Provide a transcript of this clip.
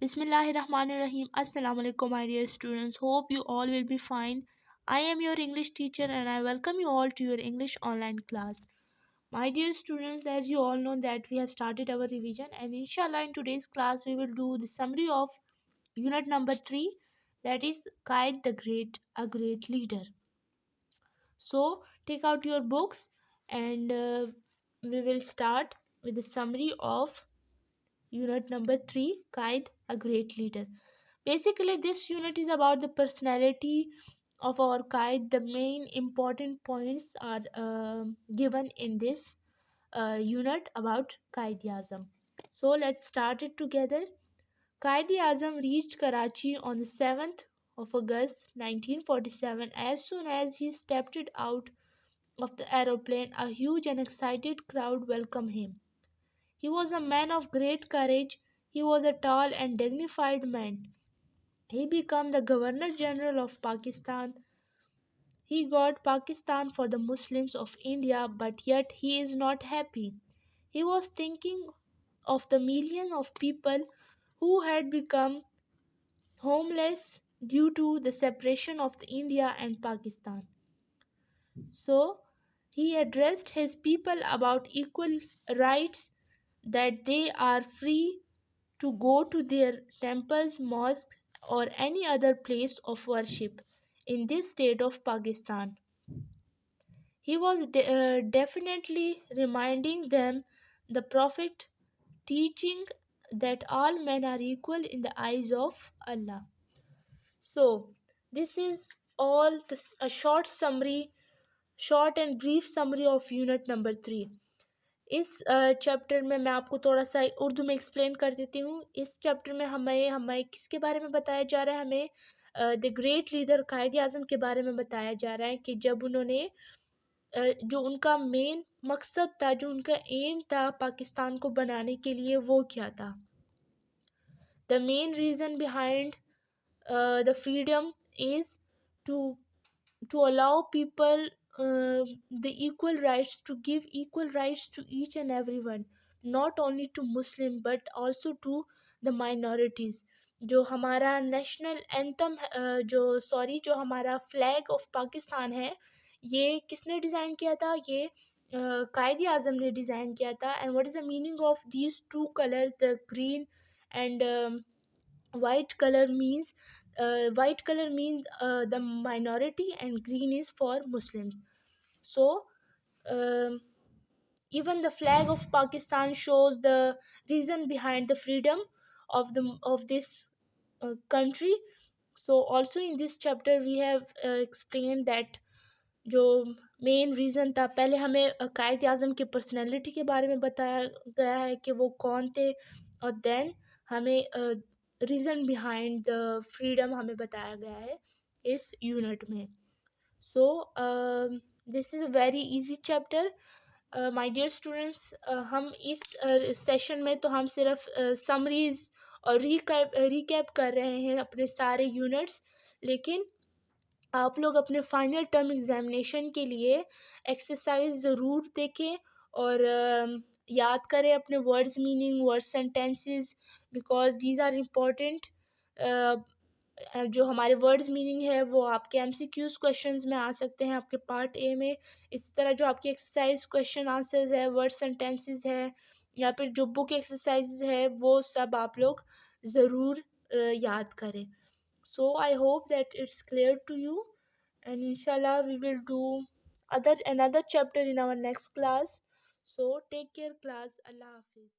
Bismillahirrahmanirrahim. Assalamu alaikum, my dear students. Hope you all will be fine. I am your English teacher and I welcome you all to your English online class. My dear students, as you all know that we have started our revision, and inshallah in today's class we will do the summary of unit number 3, that is Qaid the Great, a great leader. So take out your books and we will start with the summary of unit number 3, Qaid, a great leader. Basically, this unit is about the personality of our Qaid. The main important points are given in this unit about Qaid-e-Azam. So let's start it together. Qaid-e-Azam reached Karachi on the 7th of August 1947. As soon as he stepped out of the aeroplane, a huge and excited crowd welcomed him. He was a man of great courage. He was a tall and dignified man. He became the Governor General of Pakistan. He got Pakistan for the Muslims of India, but yet he is not happy. He was thinking of the million of people who had become homeless due to the separation of the India and Pakistan. So he addressed his people about equal rights, that they are free to go to their temples, mosques, or any other place of worship in this state of Pakistan. He was definitely reminding them the Prophet teaching that all men are equal in the eyes of Allah. So, this is all a short summary, short and brief summary of unit number 3. इस chapter में मैं आपको थोड़ा सा उर्दू में explain कर देती हूँ. इस चैप्टर में हमें हमें किसके बारे में बताया जा रहा है. हमें द ग्रेट लीडर कायद आज़म के बारे में बताया जा रहा है कि जब उन्होंने जो उनका मेन मकसद था, जो उनका एम था पाकिस्तान को बनाने के लिए, वो क्या था. The main reason behind the freedom is to allow people the equal rights, to give equal rights to each and everyone, not only to Muslim but also to the minorities. जो हमारा नेशनल एंथम जो हमारा flag of Pakistan है, ये किसने design किया था. ये कायद आज़म ने डिज़ाइन किया था. And what is the meaning of these two colours, the green and white color means the minority, and green is for Muslims. So um, even the flag of Pakistan shows the reason behind the freedom of this country. So also in this chapter we have explained that जो main reason था, पहले हमें कायद आज़म की personality के बारे में बताया गया है कि वो कौन थे, और देन हमें रीज़न बिहाइंड द फ्रीडम हमें बताया गया है इस यूनिट में. So this is a very easy chapter. My dear students, हम इस सेशन में तो हम सिर्फ समरीज और रिकैप कर रहे हैं अपने सारे यूनिट्स, लेकिन आप लोग अपने फाइनल टर्म एग्जामिनेशन के लिए एक्सरसाइज ज़रूर देखें और याद करें अपने words meaning, word sentences, because these are important. जो हमारे वर्ड्स मीनिंग है वो आपके एमसीक्यूज क्वेश्चंस में आ सकते हैं, आपके पार्ट ए में. इसी तरह जो आपकी एक्सरसाइज क्वेश्चन आंसर्स है, वर्ड सेंटेंसेस है, या फिर जो बुक एक्सरसाइज है, वो सब आप लोग ज़रूर याद करें. So I hope that it's clear to you, and inshallah we will do another chapter in our next class. So take care class. Allah Hafiz.